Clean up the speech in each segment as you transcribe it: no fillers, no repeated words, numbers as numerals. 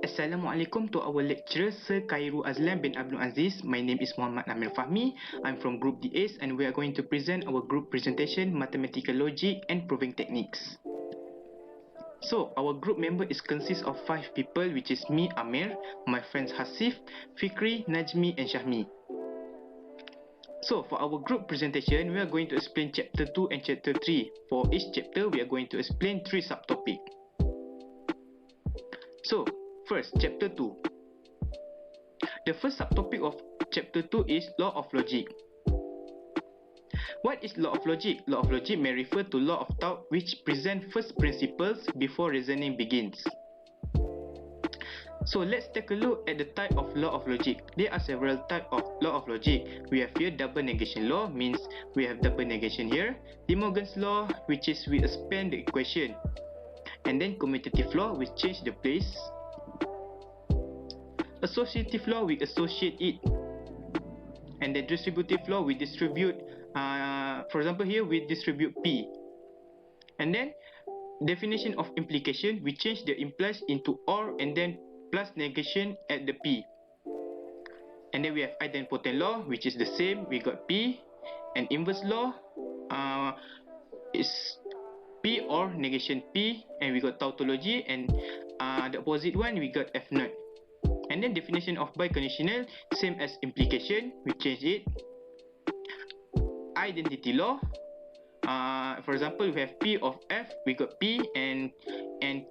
Assalamualaikum to our lecturer Sir Khairu Azlan bin Abdul Aziz. My name is Muhammad Amir Fahmi. I'm from Group DAs and we are going to present our group presentation Mathematical Logic and Proving Techniques. So, our group member is consists of 5 people, which is me, Amir, my friends Hasif, Fikri, Najmi and Shahmi. So, for our group presentation, we are going to explain chapter 2 and chapter 3. For each chapter, we are going to explain 3 subtopics. So, first, chapter 2. The first subtopic of chapter 2 is law of logic. What is law of logic? Law of logic may refer to law of thought which present first principles before reasoning begins. So let's take a look at the type of law of logic. There are several types of law of logic. We have here double negation law, means we have double negation here. De Morgan's law, which is we expand the equation. And then commutative law, we change the place. Associative law, we associate it. And then distributive law, we distribute. For example, here we distribute P. And then definition of implication, we change the implies into or and then plus negation at the P. And then we have idempotent law, which is the same. We got P. And inverse law is P or negation P. And we got tautology. And the opposite one, we got F naught. And then definition of biconditional, same as implication, we change it. Identity law, for example, we have P of F, we got P, and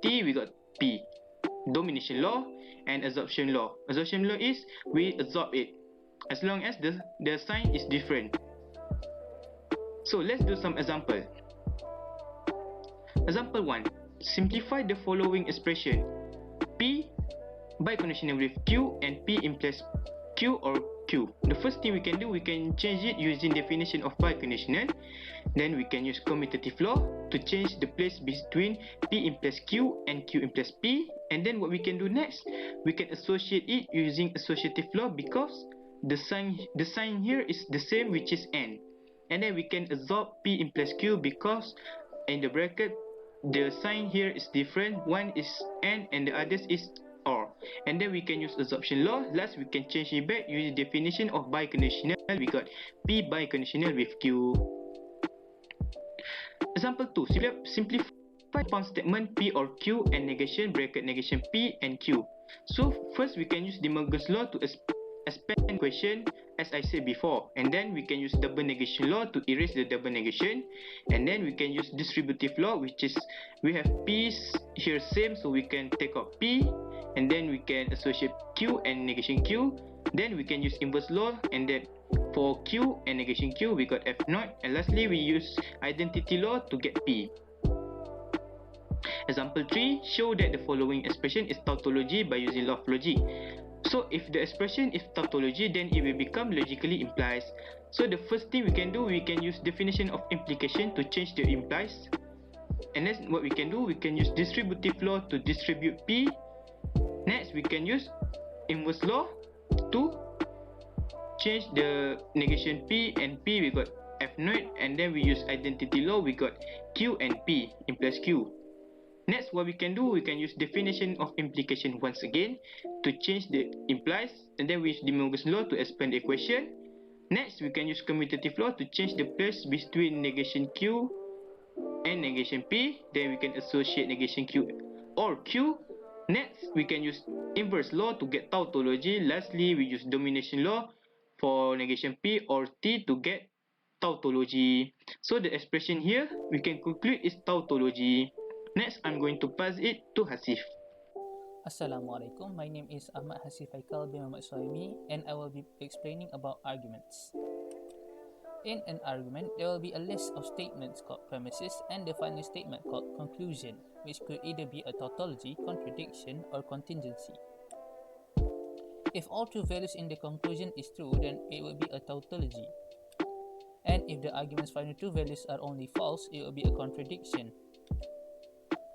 T, we got P. Domination law and absorption law. Absorption law is we absorb it as long as the sign is different. So let's do some example. Example 1. Simplify the following expression. P biconditional with Q and P implies Q or Q. The first thing we can do, we can change it using definition of biconditional. Then we can use commutative law to change the place between P implies Q and Q implies P. And then what we can do next, we can associate it using associative law because the sign here is the same, which is N. And then we can absorb P implies Q because in the bracket the sign here is different. One is N and the others is or. And then we can use absorption law. Last, we can change it back using definition of biconditional. We got P biconditional with Q. Example 2. Simplify compound statement P or Q and negation bracket negation P and Q. So first we can use De Morgan's law to expand equation as I said before. And then we can use double negation law to erase the double negation. And then we can use distributive law, which is we have P's here same, so we can take out P. And then we can associate Q and negation Q. Then we can use inverse law, and then for Q and negation Q we got F naught. And lastly we use identity law to get P. Example 3. Show that the following expression is tautology by using law of logic. So if the expression is tautology, then it will become logically implies. So the first thing we can do, we can use definition of implication to change the implies. And that's what we can do. We can use distributive law to distribute P. Next, we can use inverse law to change the negation P and P, we got F naught. And then we use identity law, we got Q and P implies Q. Next, what we can do, we can use definition of implication once again to change the implies. And then we use De Morgan's law to expand the equation. Next, we can use commutative law to change the place between negation Q and negation P. Then we can associate negation Q or Q. Next, we can use inverse law to get tautology. Lastly, we use domination law for negation P or T to get tautology. So the expression here, we can conclude is tautology. Next, I'm going to pass it to Hasif. Assalamualaikum. My name is Ahmad Hasif Haikal bin Muhammad Suhaimi, and I will be explaining about arguments. In an argument, there will be a list of statements called premises and the final statement called conclusion, which could either be a tautology, contradiction, or contingency. If all true values in the conclusion is true, then it will be a tautology. And if the argument's final true values are only false, it will be a contradiction.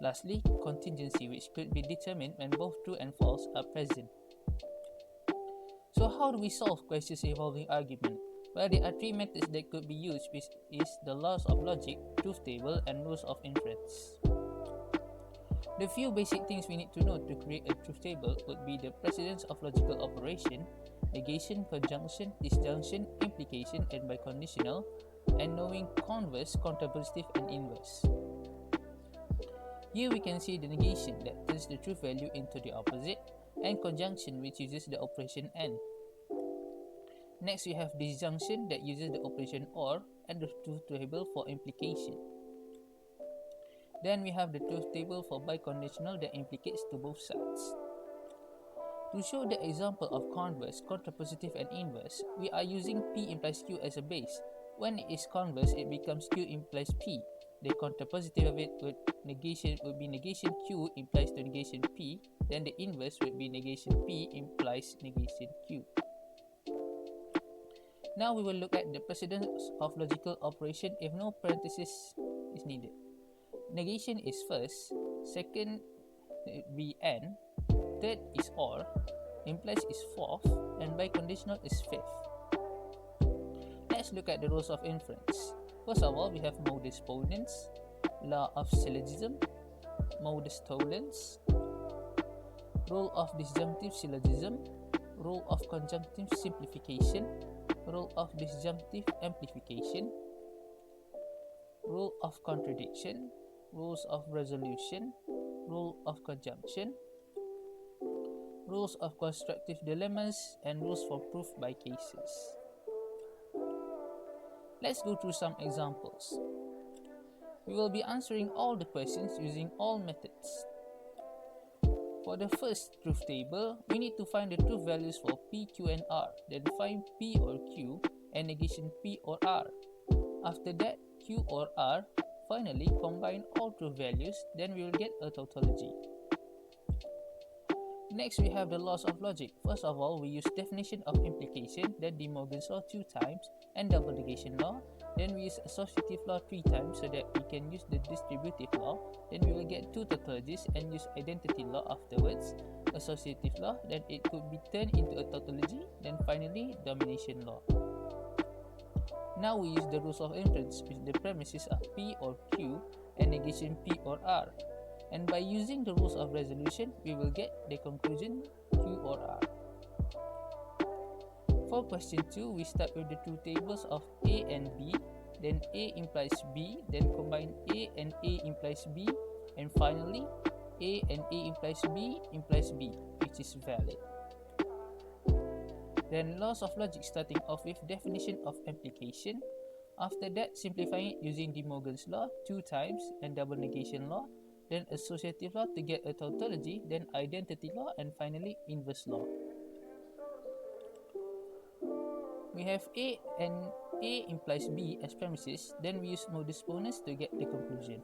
Lastly, contingency, which could be determined when both true and false are present. So how do we solve questions involving argument? Well, there are 3 methods that could be used, which is the laws of logic, truth table, and rules of inference. The few basic things we need to know to create a truth table would be the precedence of logical operation, negation, conjunction, disjunction, implication, and biconditional, and knowing converse, contrapositive, and inverse. Here we can see the negation that turns the truth value into the opposite, and conjunction which uses the operation and. Next we have disjunction that uses the operation or and the truth table for implication. Then we have the truth table for biconditional that implicates to both sides. To show the example of converse, contrapositive, and inverse, we are using P implies Q as a base. When it is converse, it becomes Q implies P. The contrapositive of it would be negation Q implies to negation P. Then the inverse would be negation P implies negation Q. Now we will look at the precedence of logical operation if no parenthesis is needed. Negation is first, second be and, third is or, implies is fourth, and biconditional is fifth. Let's look at the rules of inference. First of all, we have modus ponens, law of syllogism, modus tollens, rule of disjunctive syllogism, rule of conjunctive simplification, rule of disjunctive amplification, rule of contradiction, rules of resolution, rule of conjunction, rules of constructive dilemmas, and rules for proof by cases. Let's go through some examples. We will be answering all the questions using all methods. For the first truth table, we need to find the truth values for P, Q, and R, then find P or Q and negation P or R. After that, Q or R. Finally, combine all truth values, then we will get a tautology. Next, we have the laws of logic. First of all, we use definition of implication, then De Morgan's law 2 times, and double negation law. Then we use associative law 3 times so that we can use the distributive law. Then we will get 2 tautologies and use identity law afterwards. Associative law, then it could be turned into a tautology. Then finally, domination law. Now we use the rules of inference with the premises of P or Q and negation P or R. And by using the rules of resolution, we will get the conclusion Q or R. For question 2, we start with the two tables of A and B. Then A implies B, then combine A and A implies B, and finally A and A implies B, which is valid. Then laws of logic starting off with definition of implication. After that, simplifying it using De Morgan's law 2 times and double negation law. Then associative law to get a tautology, then identity law, and finally inverse law. We have A and A implies B as premises, then we use modus ponens to get the conclusion.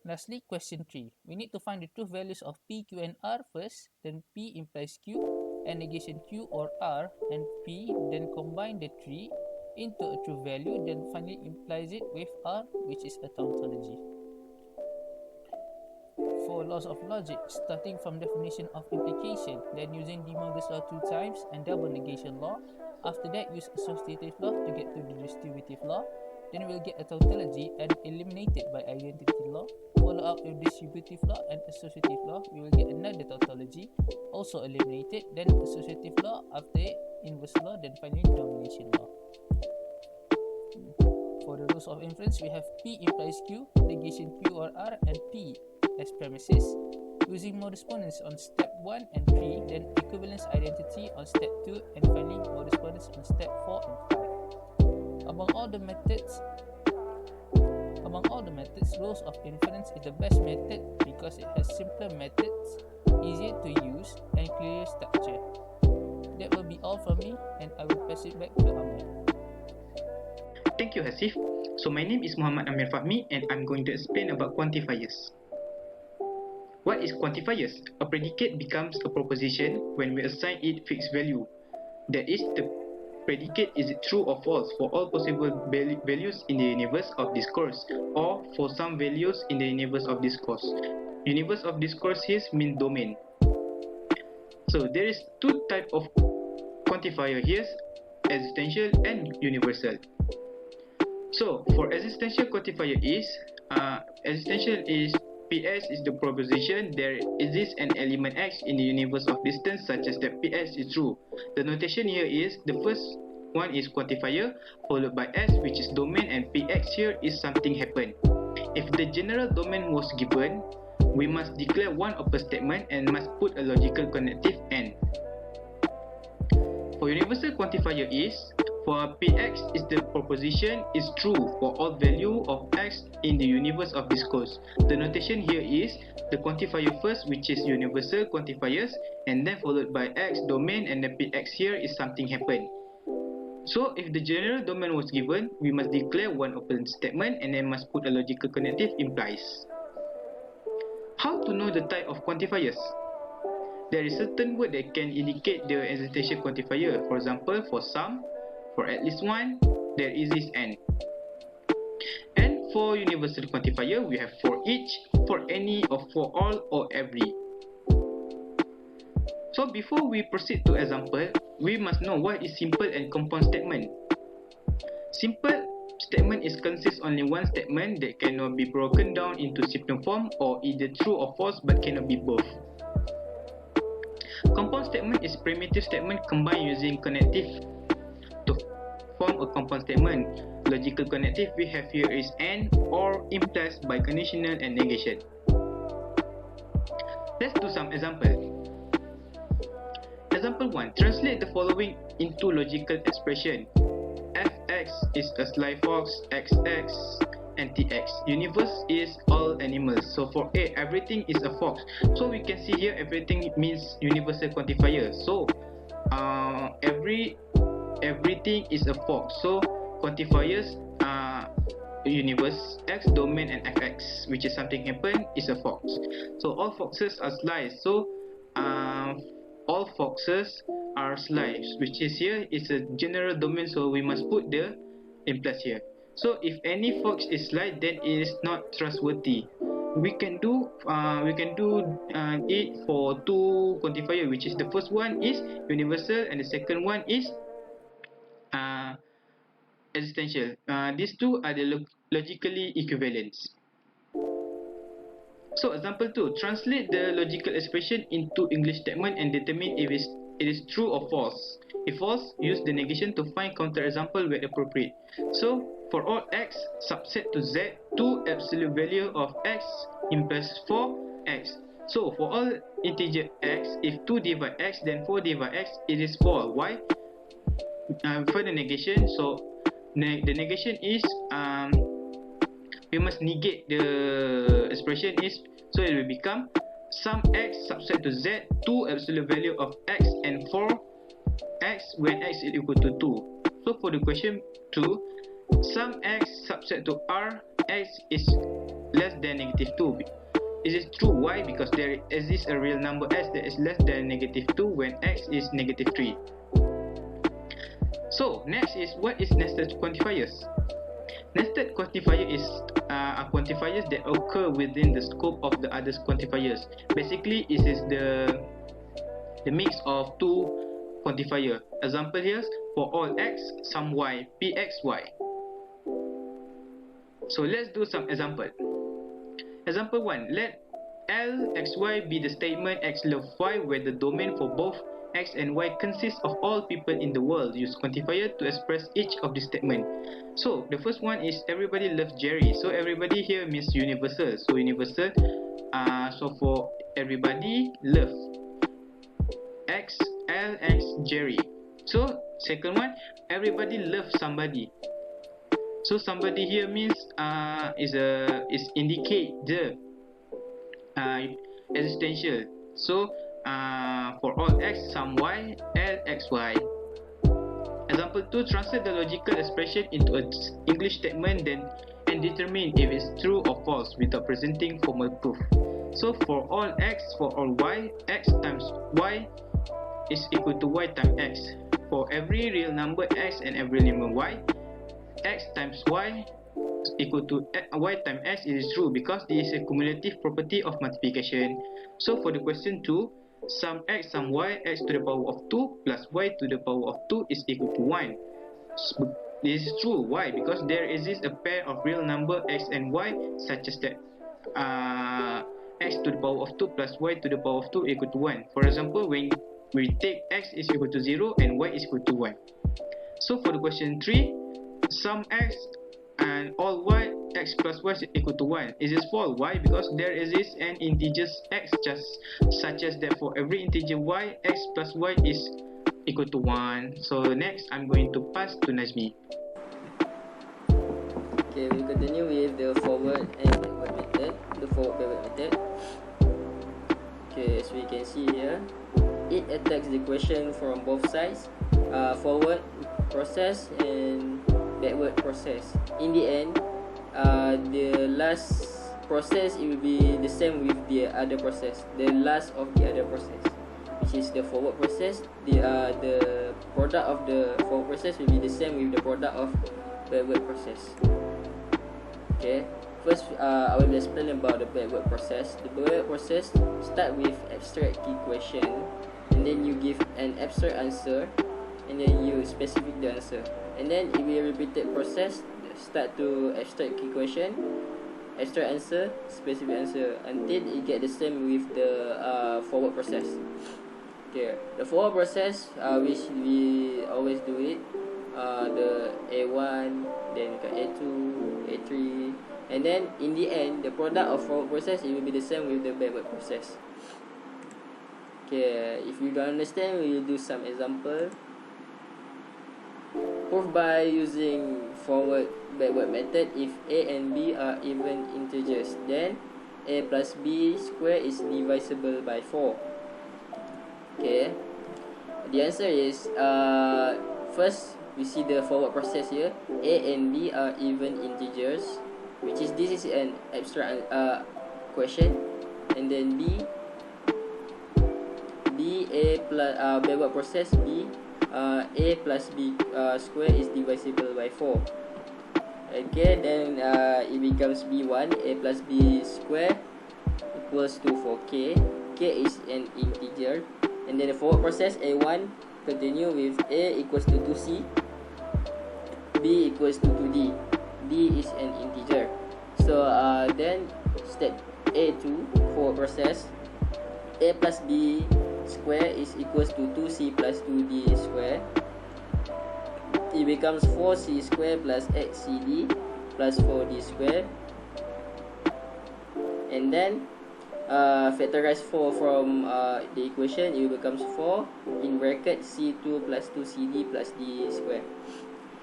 Lastly, question 3. We need to find the truth values of P, Q, and R first, then P implies Q and negation Q or R and P, then combine the 3 into a true value, then finally implies it with R, which is a tautology. For laws of logic, starting from definition of implication, then using De Morgan's law 2 times and double negation law. After that, use associative law to get to the distributive law. Then we'll get a tautology and eliminate it by identity law. Follow up with distributive law and associative law, we will get another tautology, also eliminated, then associative law, after it, inverse law, then finally domination law. For the rules of inference, we have P implies Q, negation Q or R, and P as premises. Using modus ponens on step 1 and 3, then equivalence identity on step 2, and finally modus ponens on step 4 and 5. Among all the methods, rules of inference is the best method because it has simpler methods, easier to use, and clearer structure. That will be all from me, and I will pass it back to Ahmed. Thank you, Hasif. So my name is Muhammad Amir Fahmi, and I'm going to explain about quantifiers. What is quantifiers? A predicate becomes a proposition when we assign it fixed value. That is, the predicate is true or false for all possible values in the universe of discourse, or for some values in the universe of discourse. Universe of discourse here means domain. So there is 2 types of quantifier here, existential and universal. So for existential quantifier is existential is Px is the proposition there exists an element x in the universe of distance such as that Px is true. The notation here is the first one is quantifier followed by s which is domain, and Px here is something happen. If the general domain was given, we must declare one open statement and must put a logical connective n. For universal quantifier is, for Px is the proposition is true for all value of x in the universe of discourse. The notation here is the quantifier first, which is universal quantifiers, and then followed by x domain, and the Px here is something happen. So if the general domain was given, we must declare one open statement and then must put a logical connective implies. How to know the type of quantifiers? There is certain word that can indicate the existential quantifier. For example, for some, for at least one, there exists n. And for universal quantifier, we have for each, for any, or for all, or every. So before we proceed to example, we must know what is simple and compound statement. Simple statement is consists only one statement that cannot be broken down into simple form or either true or false but cannot be both. Compound statement is primitive statement combined using connective to form a compound statement. Logical connective we have here is and, or, implies by conditional and negation. Let's do some example. Example 1. Translate the following into logical expression. Fx is a sly fox, xx, and tx. Universe is all animals. So for A, everything is a fox. So we can see here everything means universal quantifier. So everything is a fox. So quantifiers universe, x, domain, and fx, which is something happen, is a fox. So all foxes are sly. So all foxes are sly, which is here is a general domain, so we must put the implies here. So if any fox is sly, then it is not trustworthy. We can do it for two quantifier, which is the first one is universal and the second one is existential. These two are the logically equivalent. So example 2, translate the logical expression into English statement and determine if it is true or false. If false, use the negation to find counterexample where appropriate. So for all x subset to z, 2 absolute value of x implies 4x. So for all integer x, if 2 divide x, then 4 divide x, it is 4. Why? For the negation, so the negation is we must negate the expression is, so it will become sum x subset to z, 2 absolute value of x and 4x when x is equal to 2. So for the question 2, sum x subset to r, x is less than negative 2. Is it true? Why? Because there exists a real number s that is less than negative 2 when x is negative 3. So next is, what is nested quantifiers? Nested quantifier is are quantifiers that occur within the scope of the other quantifiers. Basically, it is the mix of two quantifier. Example here, for all x, some y, pxy. So let's do some example. Example 1. Let Lxy be the statement x love y where the domain for both x and y consists of all people in the world. Use quantifier to express each of the statement. So the first one is everybody loves Jerry. So everybody here means universal. So universal. So for everybody love x, Lx, Jerry. So second one, everybody loves somebody. So somebody here means is indicate the existential. So for all x, some y, Lxy. Example 2, translate the logical expression into an English statement and determine if it's true or false without presenting formal proof. So for all x, for all y, x times y is equal to y times x. For every real number x and every number y, x times y is equal to y times x. It is true because this is a cumulative property of multiplication. So for the question 2, sum x, sum y, x to the power of 2 plus y to the power of 2 is equal to 1. This is true. Why? Because there exists a pair of real number x and y, such as that x to the power of 2 plus y to the power of 2 equal to 1. For example, when we take x is equal to 0 and y is equal to 1. So for the question 3, sum x and all y, x plus y is equal to 1. Is this false? Why? Because there exists an integer x such as that for every integer y, x plus y is equal to 1. So next, I'm going to pass to Najmi. Okay, we continue with the forward and backward method. The forward backward method. Okay, as we can see here, it attacks the question from both sides, forward process and backward process. In the end, the last process, it will be the same with the other process, the last of the other process, which is the forward process. The product of the forward process will be the same with the product of backward process. Okay, first I will explain about the backward process. The backward process start with abstract key question, and then you give an abstract answer, and then you specify the answer, and then it will repeated process. Start to abstract key question, abstract answer, specific answer, until it get the same with the forward process. Okay, the forward process, which we always do it, the A1, then A2, A3, and then in the end, the product of forward process, it will be the same with the backward process. Okay, if you don't understand, we will do some example. Proof by using forward backward method. If a and b are even integers, then a plus b square is divisible by 4. Okay, the answer is first we see the forward process here. A and b are even integers, which is this is an abstract question, and then b a plus backward process b a plus b square is divisible by 4. Okay, then it becomes b1, a plus b square equals to 4k. K is an integer, and then the forward process a1 continue with a equals to 2c, b equals to 2d, d is an integer. So then step a2 forward process, a plus b square is equals to 2c plus 2d square. It becomes 4c square plus 8cd plus 4d square, and then factorize 4 from the equation. It becomes 4 in bracket c2 plus 2cd plus d square,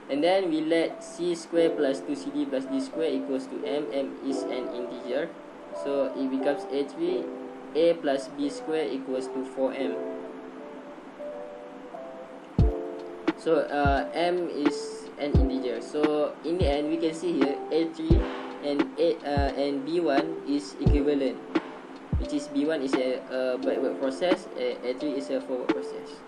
and then we let c square plus 2cd plus d square equals to m. M is an integer, so it becomes a3, a plus b square equals to 4m. So m is an integer. So in the end, we can see here a3 and b1 is equivalent, which is b1 is a backward process, a3 is a forward process.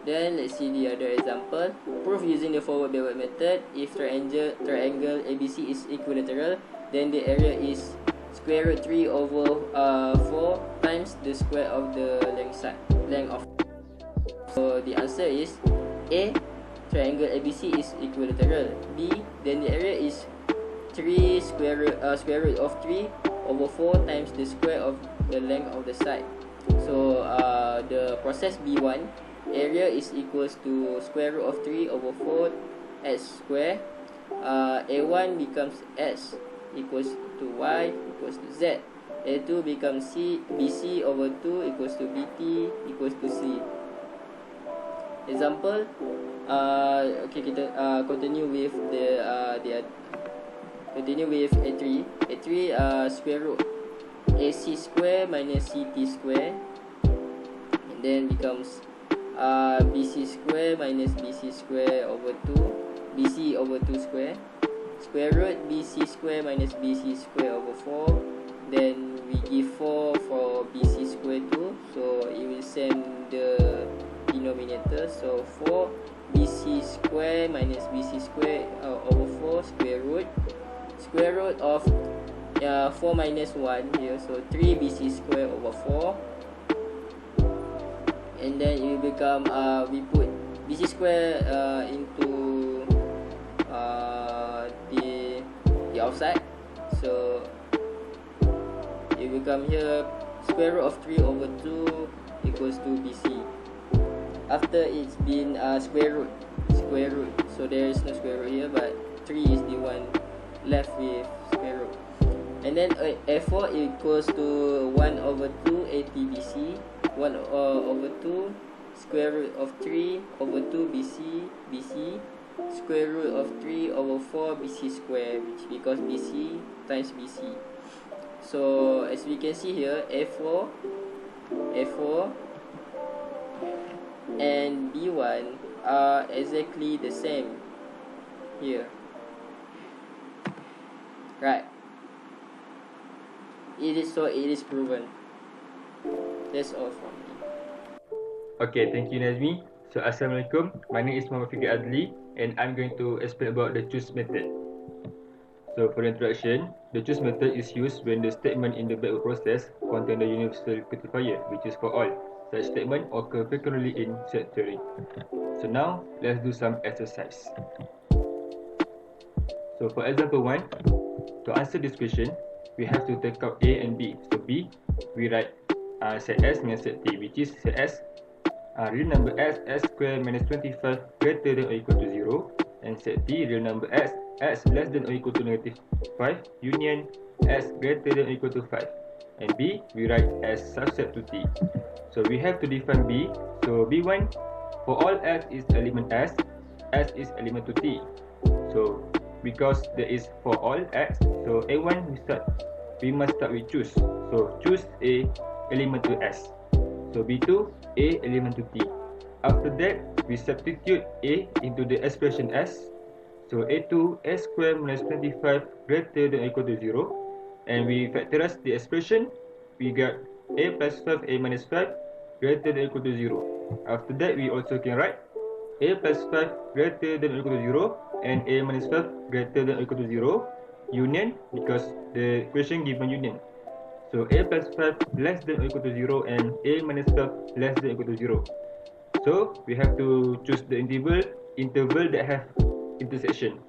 Then let's see the other example. Proof using the forward backward method. If triangle ABC is equilateral, then the area is square root 3 over 4 times the square of the length of. So the answer is A, triangle ABC is equilateral. B, then the area is 3 square root of 3 over 4 times the square of the length of the side. So the process B1, area is equals to square root of 3 over 4 x square. A1 becomes x equals to y equals to z. A2 becomes BC over 2 equals to BT equals to C. Example, okay, kita continue with continue with A3. A3 square root AC square minus CT square, and then becomes BC square minus BC square over 2, BC over 2 square, square root BC square minus BC square over 4. Then we give 4 for BC square 2, so it will send the denominator. So 4 BC square minus BC square over 4 square root of 4 minus 1 here, so 3 BC square over 4, and then it will become we put BC square into both sides. So if we come here, square root of 3 over 2 equals to BC. After it's been square root, so there is no square root here, but 3 is the one left with square root. And then F4 equals to 1 over 2 ATBC, 1 over 2 square root of 3 over 2 BC, square root of 3 over 4 BC square, which because BC times BC. So as we can see here, F4 and B1 are exactly the same here, right? It is proven. That's all from me. Okay, thank you Nazmi. So Assalamualaikum, my name is Muhammad Fikri Adli and I'm going to explain about the choose method. So for the introduction, the choose method is used when the statement in the backward process contain the universal quantifier, which is for all. Such statement occur frequently in set theory. So now, let's do some exercise. So for example 1, to answer this question, we have to take out A and B. So B, we write set S minus set T, which is set S, real number S square minus 25 greater than or equal to 0, and set T, real number S less than or equal to negative 5, union S greater than or equal to 5. And B, we write as subset to T. So we have to define B. So B1, for all S is element S is element to T. So because there is for all X, so A1 we must start with choose. So choose A element to S. So B2, A element to T. After that, we substitute A into the expression S. So A2, S square minus 25 greater than or equal to 0. And we factorize the expression. We got A plus 5, A minus 5 greater than or equal to 0. After that, we also can write A plus 5 greater than or equal to 0 and A minus 5 greater than or equal to 0. Union, because the question given union. So A plus 5 less than or equal to 0 and A minus 5 less than or equal to 0. So we have to choose the interval that have intersection.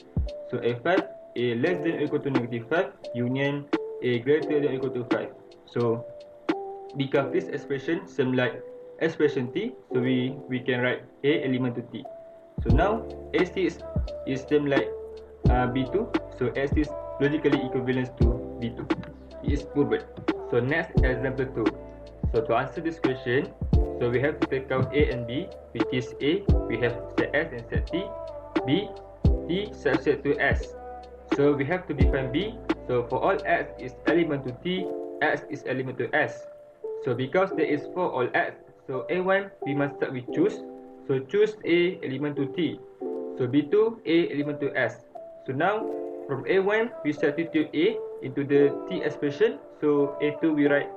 So A5, A less than or equal to negative 5, union A greater than or equal to 5. So because this expression same like expression T, so we can write A element to T. So now AC is same like B2, so S is logically equivalent to B2. It is proven. So next example 2. So to answer this question, so we have to take out A and B, which is A, we have set S and set T. B, T subset to S. So we have to define B. So for all X is element to T, X is element to S. So because there is for all X, so A1 we must start with choose. So choose A element to T. So B2, A element to S. So now from A1 we substitute A into the T expression. So A2 we write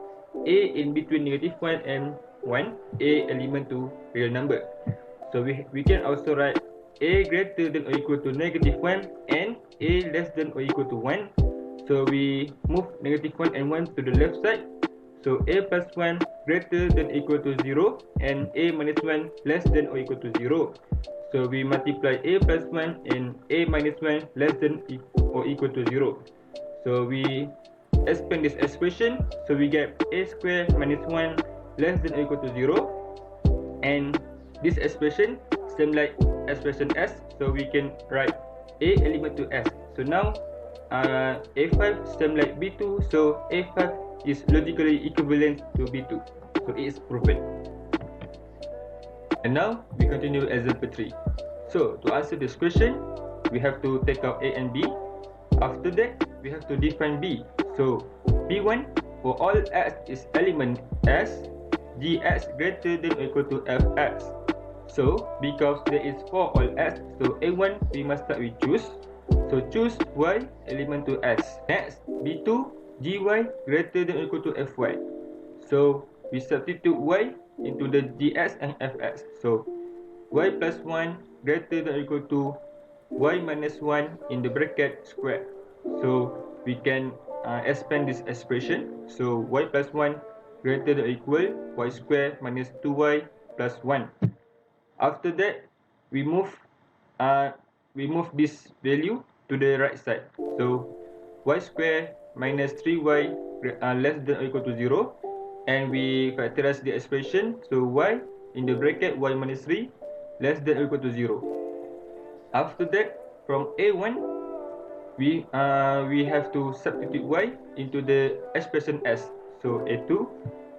A in between negative 1 and 1, A element to real number. So we can also write A greater than or equal to negative 1 and A less than or equal to 1. So we move negative 1 and 1 to the left side. So A plus 1 greater than or equal to 0 and A minus 1 less than or equal to 0. So we multiply A plus 1 and A minus 1 less than or equal to 0. So we expand this expression. So we get A square minus 1 less than or equal to 0. And this expression same like expression S. So we can write A element to S. So now A5 same like B2. So A5 is logically equivalent to B2. So it is proven. And now we continue with example 3. So to answer this question, we have to take out A and B. After that, we have to define B. So B1 for all X is element S, Gx greater than or equal to Fx. So because there is for all X, so A1 we must start with choose. So choose Y element to S. Next, B2 Gy greater than or equal to Fy. So we substitute Y into the Gx and Fx. So Y plus 1 greater than or equal to Y minus 1 in the bracket square. So we can expand this expression. So Y plus 1 greater than or equal Y square minus 2Y plus 1. After that, we move this value to the right side. So y square minus 3y less than or equal to 0, and we factorize the expression, so y in the bracket y minus 3 less than or equal to 0. After that, from a1 we have to substitute y into the expression s, so a2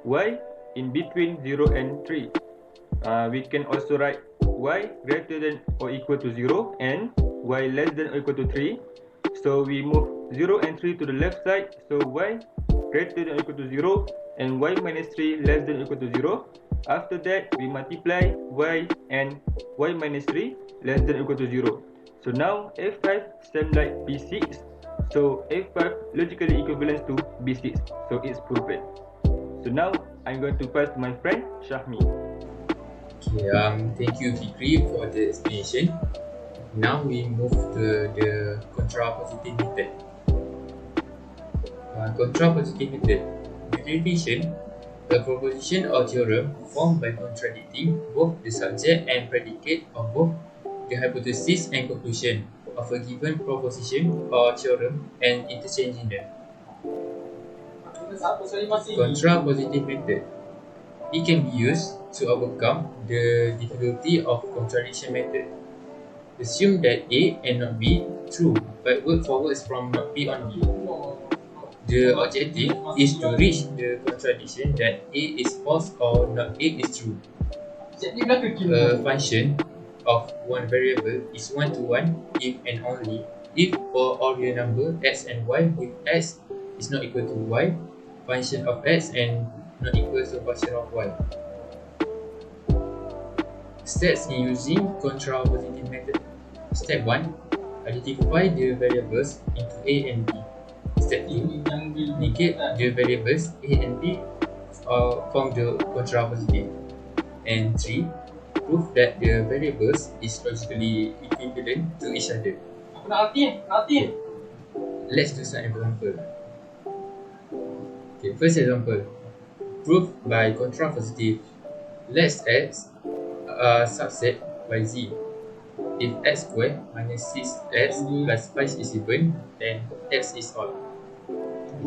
y in between 0 and 3. We can also write y greater than or equal to 0 and y less than or equal to 3. So we move 0 and 3 to the left side, so y greater than or equal to 0 and y minus 3 less than or equal to 0. After that, we multiply y and y minus 3 less than or equal to 0. So now a5 same like b6, so a5 logically equivalent to b6, so it's proven. So now I'm going to pass to my friend Shahmi. Okay, thank you Fikri for the explanation. Now we move to the contrapositive method. Contrapositive method. Derivation, a proposition or theorem formed by contradicting both the subject and predicate of both the hypothesis and conclusion of a given proposition or theorem and interchanging them. Contrapositive method. It can be used to overcome the difficulty of contradiction method. Assume that A and not B true, but work forwards from not B only. The objective is to reach the contradiction that A is false or not A is true. A function of one variable is one-to-one if and only if for all real number x and y with x is not equal to y, function of x and not equal to function of y. Steps in using contrapositive method. Step 1. Identify the variables into A and B. Step 2. Negate the variables A and B from the contrapositive. And 3. Prove that the variables is logically equivalent to each other. Okay. Let's do some example. Okay, first example. Proof by contrapositive. Let's x subset by z. If x squared minus 6x plus 5 is even, then x is odd.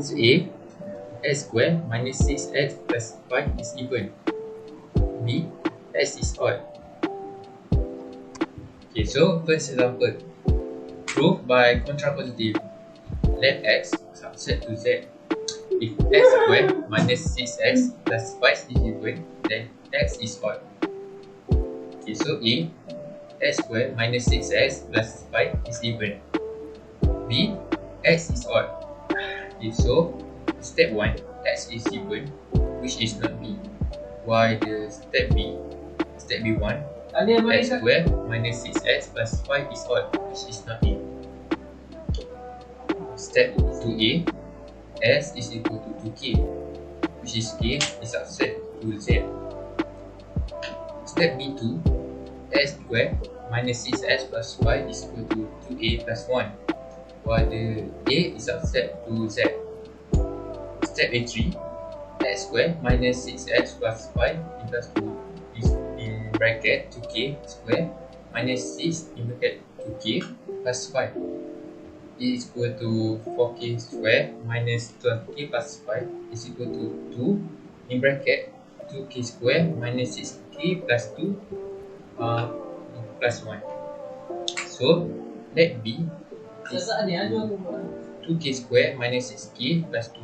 So A, x squared minus 6x plus 5 is even. B, x is odd. Okay, so first example. Proof by contrapositive. Let x subset to z. If x squared minus 6x plus 5 is even, then x is odd. Okay, so A, x squared minus 6x plus 5 is even. B, x is odd. Okay, so step 1, x is even, which is not B. While the step B1, x squared minus 6x plus 5 is odd, which is not A. Step 2a, s is equal to 2k, which is k is subset to z. Step B2, s squared minus 6s plus 5 is equal to 2a plus 1, while the a is subset to z. Step A3, x squared minus 6x plus 5 plus 2 is in bracket 2k squared minus 6 in bracket 2k plus 5 is equal to 4k squared minus 12k plus 5 is equal to 2 in bracket 2k squared minus 6k plus 2 plus 1. So let B is 2k squared minus 6k plus 2.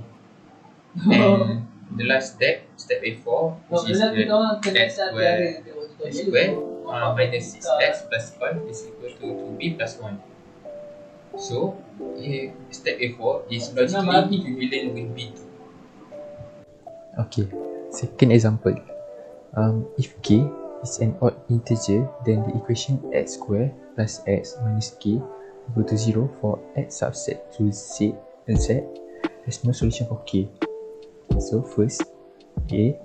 And the last step, step A4, which is the x squared minus 6x plus 5 is equal to 2b plus 1. So step A4 is logically equivalent with B2. Okay, second example. If k is an odd integer, then the equation x squared plus x minus k equal to 0 for x subset to z and z has no solution for k. Okay, so first, A,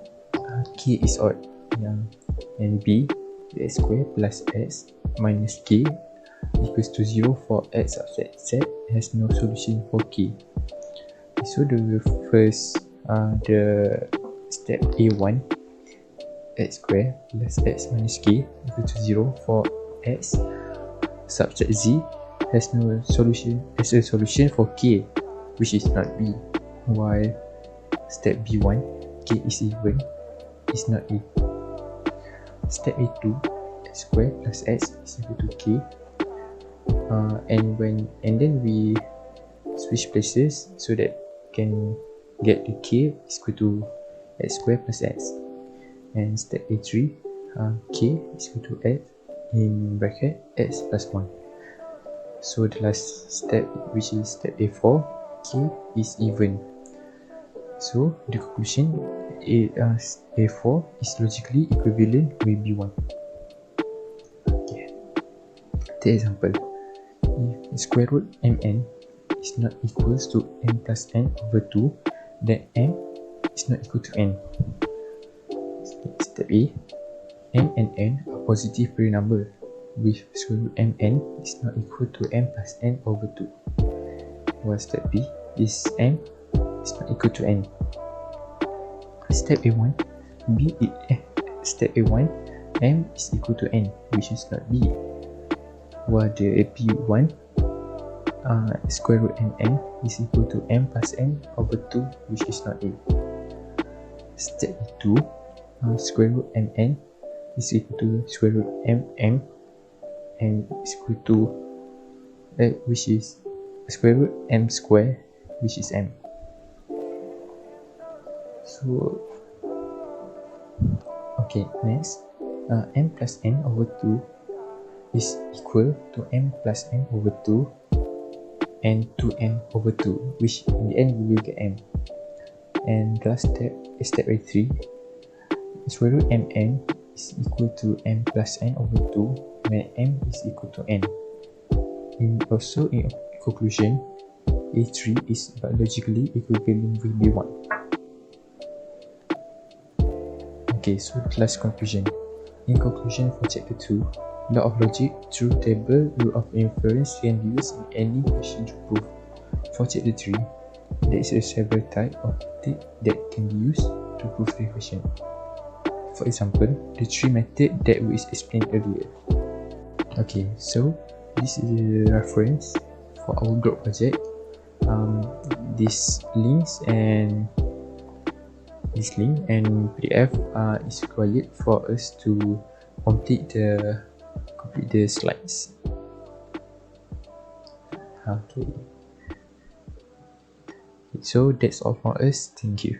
k is odd, and B, x squared plus x minus k equals to 0 for x subset z has no solution for k. Okay, so the first, the step A1, x squared plus x minus k equal to 0 for x subset z has no solution, as a solution for k. which is not B, while step B1, K is even, is not A. Step A2, x squared plus s is equal to K, and then we switch places so that can get the K is equal to x squared plus s. And step A3, K is equal to s in bracket s plus 1. So the last step, which is step A4, K is even. So the conclusion, A4 is logically equivalent with B1. Okay. The example, if square root mn is not equals to n plus n over 2, then m is not equal to n. Step A, m and n are positive real number, with square root mn is not equal to m plus n over 2. While step B is m is not equal to n. Step A1, step A1, m is equal to n, which is not B. While the B1, square root mn is equal to m plus n over 2, which is not A. Step A2, square root mn is equal to square root mm and is equal to which is square root m square, which is m. So okay, next, m plus n over 2 is equal to m plus n over 2 and 2m over 2, which in the end we will get m. And last step is step A3, square root mn is equal to m plus n over 2 when m is equal to n. And also in conclusion, A3 is biologically equivalent with B1. Okay, so class conclusion. In conclusion for chapter 2, law of logic, truth table, rule of inference can be used in any question to prove. For chapter 3, there is several types of method that can be used to prove the question. For example, the tree method that we explained earlier. Okay, so this is the reference for our group project. This link and PDF is required for us to complete the slides. Okay, so that's all for us. Thank you.